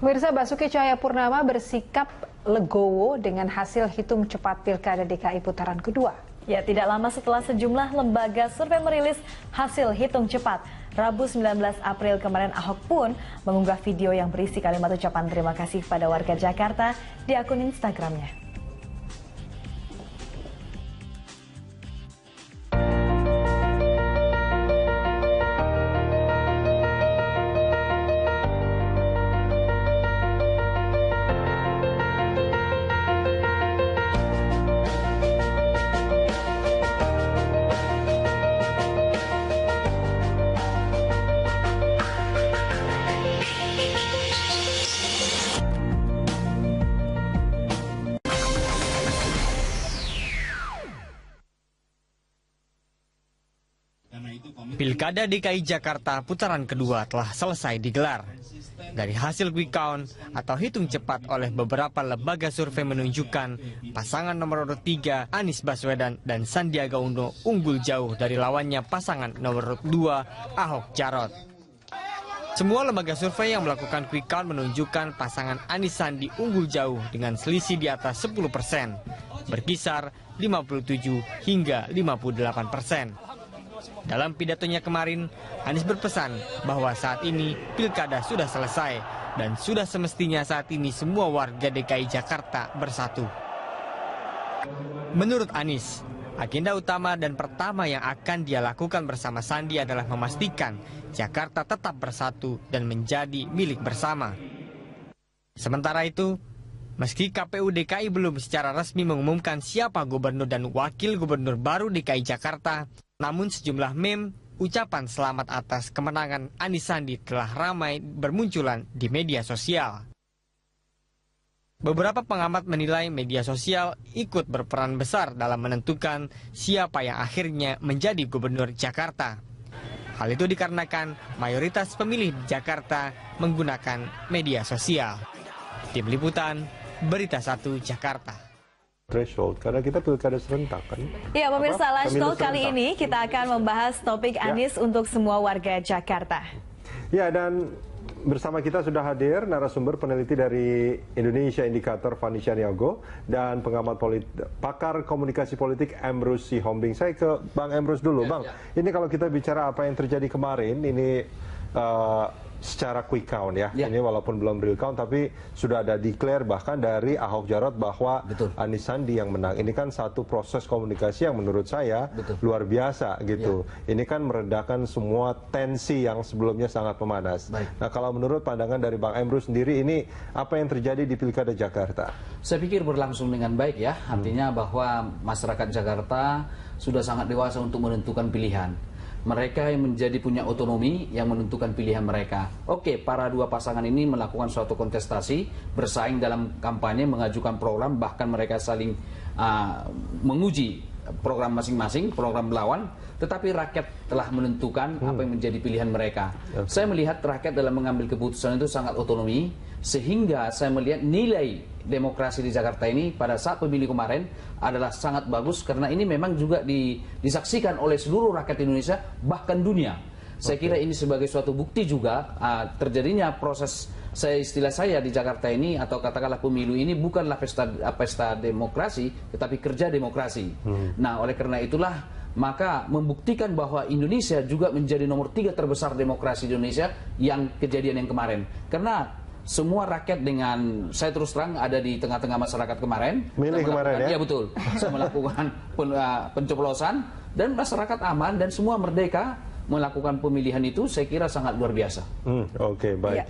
Pemirsa, Basuki Cahayapurnama bersikap legowo dengan hasil hitung cepat Pilkada DKI putaran kedua. Ya, tidak lama setelah sejumlah lembaga survei merilis hasil hitung cepat, Rabu 19 April kemarin Ahok pun mengunggah video yang berisi kalimat ucapan terima kasih pada warga Jakarta di akun Instagramnya. Pilkada DKI Jakarta putaran kedua telah selesai digelar. Dari hasil quick count atau hitung cepat oleh beberapa lembaga survei menunjukkan pasangan nomor urut 3 Anies Baswedan dan Sandiaga Uno unggul jauh dari lawannya pasangan nomor urut 2 Ahok Jarot. Semua lembaga survei yang melakukan quick count menunjukkan pasangan Anies Sandi unggul jauh dengan selisih di atas 10%, berkisar 57 hingga 58%. Dalam pidatonya kemarin, Anies berpesan bahwa saat ini pilkada sudah selesai dan sudah semestinya saat ini semua warga DKI Jakarta bersatu. Menurut Anies, agenda utama dan pertama yang akan dia lakukan bersama Sandi adalah memastikan Jakarta tetap bersatu dan menjadi milik bersama. Sementara itu, meski KPU DKI belum secara resmi mengumumkan siapa gubernur dan wakil gubernur baru DKI Jakarta, namun sejumlah meme ucapan selamat atas kemenangan Anies Sandi telah ramai bermunculan di media sosial. Beberapa pengamat menilai media sosial ikut berperan besar dalam menentukan siapa yang akhirnya menjadi gubernur Jakarta. Hal itu dikarenakan mayoritas pemilih di Jakarta menggunakan media sosial. Tim Liputan, Berita 1 Jakarta. Threshold, karena kita pilkada serentak kan. Ya, pemirsa, Live Talk kali ini kita akan membahas topik Anies untuk semua warga Jakarta. Ya, dan bersama kita sudah hadir narasumber peneliti dari Indonesia Indikator Fani Caniago dan pengamat pakar komunikasi politik Emrus Sihombing. Saya ke Bang Emrus dulu, Bang. Ini kalau kita bicara apa yang terjadi kemarin, ini secara quick count ya. Ini walaupun belum real count tapi sudah ada declare bahkan dari Ahok Jarot bahwa Anies Sandi yang menang. Ini kan satu proses komunikasi yang menurut saya luar biasa gitu. Ini kan meredakan semua tensi yang sebelumnya sangat memanas. Nah, kalau menurut pandangan dari Bang Emrus sendiri, ini apa yang terjadi di Pilkada Jakarta? Saya pikir berlangsung dengan baik ya. Artinya bahwa masyarakat Jakarta sudah sangat dewasa untuk menentukan pilihan. Mereka yang menjadi punya otonomi yang menentukan pilihan mereka. Oke, para dua pasangan ini melakukan suatu kontestasi, bersaing dalam kampanye, mengajukan program, bahkan mereka saling menguji program masing-masing, program lawan, tetapi rakyat telah menentukan apa yang menjadi pilihan mereka. Saya melihat rakyat dalam mengambil keputusan itu sangat otonomi, sehingga saya melihat nilai demokrasi di Jakarta ini pada saat pemilu kemarin adalah sangat bagus karena ini memang juga disaksikan oleh seluruh rakyat Indonesia bahkan dunia. Saya kira ini sebagai suatu bukti juga terjadinya proses istilah saya di Jakarta ini atau katakanlah pemilu ini bukanlah pesta demokrasi tetapi kerja demokrasi. Nah, oleh karena itulah maka membuktikan bahwa Indonesia juga menjadi nomor 3 terbesar demokrasi di Indonesia yang kejadian yang kemarin. Karena semua rakyat dengan, saya terus terang ada di tengah-tengah masyarakat kemarin. Milih kemarin ya? Iya betul. Saya melakukan pencoblosan dan masyarakat aman dan semua merdeka melakukan pemilihan itu, saya kira sangat luar biasa. Oke, baik.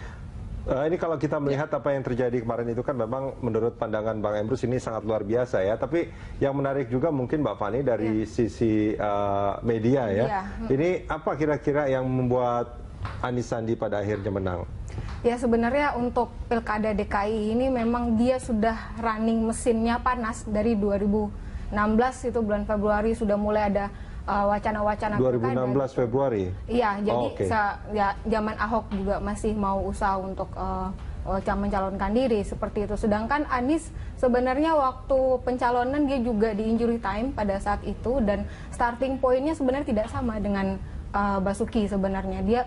Ini kalau kita melihat apa yang terjadi kemarin itu kan memang menurut pandangan Bang Emrus ini sangat luar biasa ya. Tapi yang menarik juga mungkin Mbak Fani dari sisi media ya. Ini apa kira-kira yang membuat Anies Sandi pada akhirnya menang? Ya, sebenarnya untuk Pilkada DKI ini memang dia sudah running mesinnya panas dari 2016 itu bulan Februari sudah mulai ada wacana-wacana 2016 Februari? Iya, jadi zaman Ahok juga masih mau usaha untuk mencalonkan diri seperti itu. Sedangkan Anies sebenarnya waktu pencalonan dia juga di injury time pada saat itu dan starting pointnya sebenarnya tidak sama dengan Basuki sebenarnya. Dia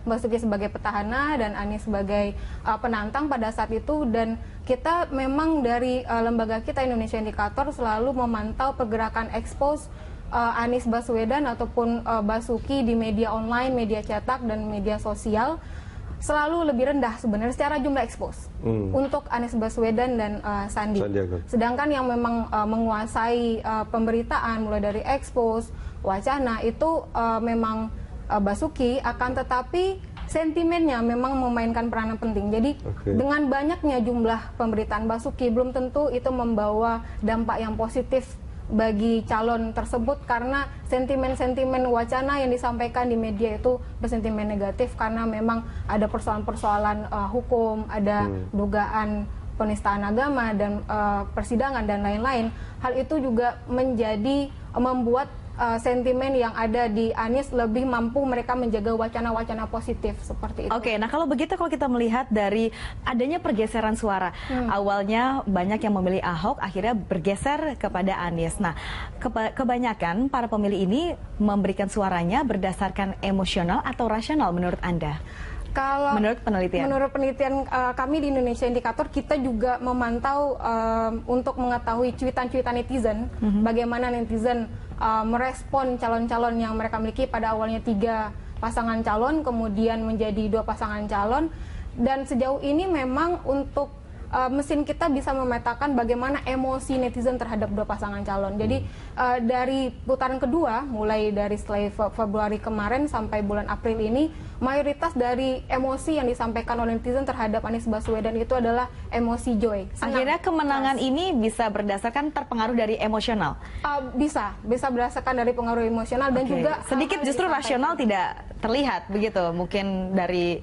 Basuki sebagai petahana dan Anies sebagai penantang pada saat itu, dan kita memang dari lembaga kita Indonesia Indikator selalu memantau pergerakan expose Anies Baswedan ataupun Basuki di media online, media cetak dan media sosial selalu lebih rendah sebenarnya secara jumlah expose untuk Anies Baswedan dan Sandi. Sedangkan yang memang menguasai pemberitaan mulai dari expose, wacana itu memang Basuki, akan tetapi sentimennya memang memainkan peranan penting. Jadi dengan banyaknya jumlah pemberitaan Basuki belum tentu itu membawa dampak yang positif bagi calon tersebut, karena sentimen-sentimen wacana yang disampaikan di media itu bersentimen negatif karena memang ada persoalan-persoalan hukum, ada dugaan penistaan agama dan persidangan dan lain-lain. Hal itu juga membuat sentimen yang ada di Anies lebih mampu mereka menjaga wacana-wacana positif seperti itu. Oke, nah kalau begitu, kalau kita melihat dari adanya pergeseran suara, awalnya banyak yang memilih Ahok, akhirnya bergeser kepada Anies. Nah, kebanyakan para pemilih ini memberikan suaranya berdasarkan emosional atau rasional menurut Anda? Kalau menurut penelitian kami di Indonesia Indikator, kita juga memantau untuk mengetahui cuitan-cuitan netizen, bagaimana netizen merespon calon-calon yang mereka miliki. Pada awalnya 3 pasangan calon, kemudian menjadi 2 pasangan calon, dan sejauh ini memang untuk mesin kita bisa memetakan bagaimana emosi netizen terhadap 2 pasangan calon. Jadi dari putaran kedua, mulai dari setelah Februari kemarin sampai bulan April ini, mayoritas dari emosi yang disampaikan oleh netizen terhadap Anies Baswedan itu adalah emosi joy. Akhirnya kemenangan ini bisa berdasarkan terpengaruh dari emosional? Bisa berdasarkan dari pengaruh emosional dan juga sedikit justru rasional tidak terlihat begitu, mungkin dari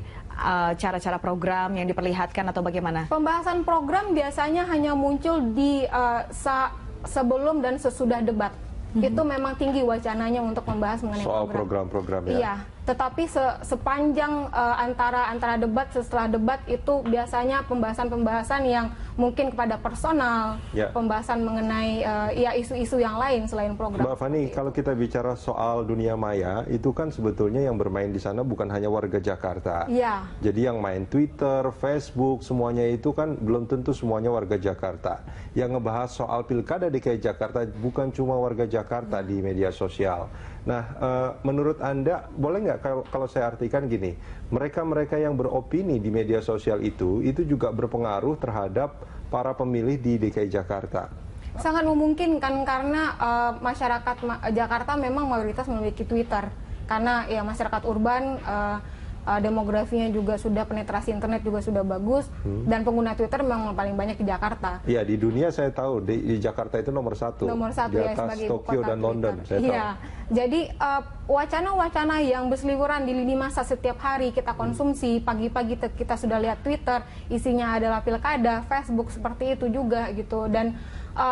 cara-cara program yang diperlihatkan atau bagaimana? Pembahasan program biasanya hanya muncul di sebelum dan sesudah debat. Itu memang tinggi wacananya untuk membahas mengenai soal program-program ya. Iya, tetapi sepanjang antara debat, setelah debat itu biasanya pembahasan-pembahasan yang mungkin kepada personal, pembahasan mengenai isu-isu yang lain selain program. Mbak Fani, kalau kita bicara soal dunia maya, itu kan sebetulnya yang bermain di sana bukan hanya warga Jakarta. Iya. Jadi yang main Twitter, Facebook, semuanya itu kan belum tentu semuanya warga Jakarta. Yang ngebahas soal Pilkada DKI Jakarta bukan cuma warga Jakarta di media sosial. Nah, menurut Anda, boleh nggak kalau saya artikan gini, mereka-mereka yang beropini di media sosial itu juga berpengaruh terhadap para pemilih di DKI Jakarta? Sangat memungkinkan, karena masyarakat Jakarta memang mayoritas memiliki Twitter. Karena ya masyarakat urban, demografinya juga sudah, penetrasi internet juga sudah bagus, dan pengguna Twitter memang paling banyak di Jakarta. Iya, di dunia saya tahu di Jakarta itu nomor 1. Nomor 1 di ya, atas sebagai Tokyo dan London. Saya tahu. Jadi wacana-wacana yang berseliweran di lini masa setiap hari kita konsumsi, pagi-pagi kita sudah lihat Twitter, isinya adalah pilkada, Facebook seperti itu juga gitu, dan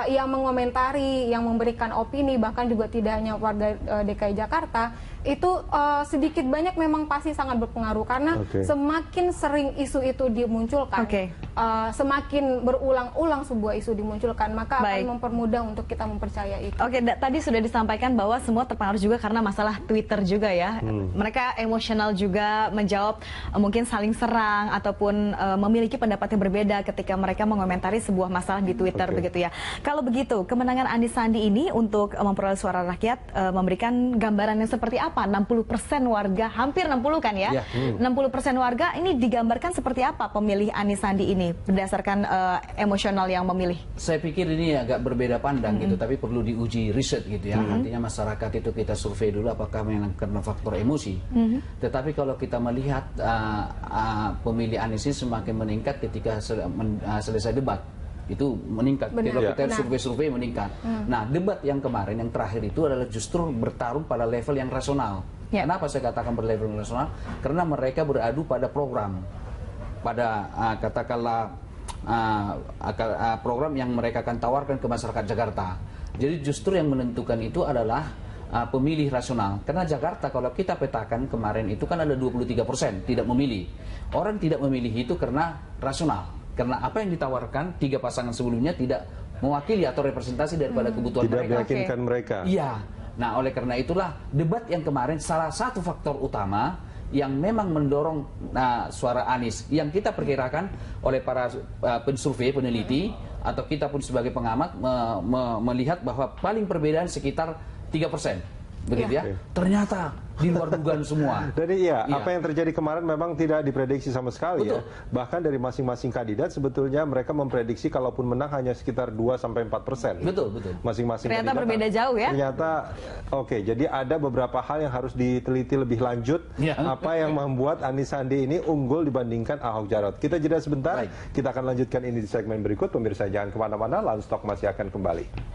yang mengomentari, yang memberikan opini, bahkan juga tidak hanya warga DKI Jakarta, itu sedikit banyak memang pasti sangat berpengaruh, karena semakin sering isu itu dimunculkan, semakin berulang-ulang sebuah isu dimunculkan, maka akan mempermudah untuk kita mempercayai itu. Tadi sudah disampaikan bahwa semua terpengaruh juga karena masalah Twitter juga ya. Mereka emosional juga menjawab, mungkin saling serang ataupun memiliki pendapat yang berbeda ketika mereka mengomentari sebuah masalah di Twitter begitu ya. Kalau begitu, kemenangan Anies Sandi ini untuk memperoleh suara rakyat memberikan gambaran yang seperti apa? 60% warga, hampir 60 kan ya? 60% warga ini digambarkan seperti apa pemilih Anies Sandi ini berdasarkan emosional yang memilih? Saya pikir ini agak berbeda pandang gitu, tapi perlu diuji riset gitu ya. Artinya masyarakat itu kita survei dulu apakah memang karena faktor emosi. Tetapi kalau kita melihat pemilih Anies ini semakin meningkat ketika selesai debat. Itu meningkat, kita survei-survei meningkat. Nah, debat yang kemarin, yang terakhir itu adalah justru bertarung pada level yang rasional. Kenapa saya katakan berlevel rasional? Karena mereka beradu pada program, pada katakanlah program yang mereka akan tawarkan ke masyarakat Jakarta. Jadi justru yang menentukan itu adalah pemilih rasional. Karena Jakarta kalau kita petakan kemarin itu kan ada 23% tidak memilih. Orang tidak memilih itu karena rasional. Karena apa yang ditawarkan 3 pasangan sebelumnya tidak mewakili atau representasi daripada kebutuhan mereka. Tidak meyakinkan mereka. Iya. Nah, oleh karena itulah debat yang kemarin salah satu faktor utama yang memang mendorong suara Anies yang kita perkirakan oleh para pensurvei, peneliti atau kita pun sebagai pengamat melihat bahwa paling perbedaan sekitar 3%. Begitu ya. Ternyata di luar dugaan semua. Jadi apa yang terjadi kemarin memang tidak diprediksi sama sekali. Betul. Ya. Bahkan dari masing-masing kandidat sebetulnya mereka memprediksi kalaupun menang hanya sekitar 2-4%. Betul. Masing-masing Ternyata kandidat berbeda jauh ya. Ternyata jadi ada beberapa hal yang harus diteliti lebih lanjut. Apa yang membuat Anies Sandi ini unggul dibandingkan Ahok Jarot. Kita jeda sebentar. Kita akan lanjutkan ini di segmen berikut. Pemirsa jangan kemana-mana. Lanstok masih akan kembali.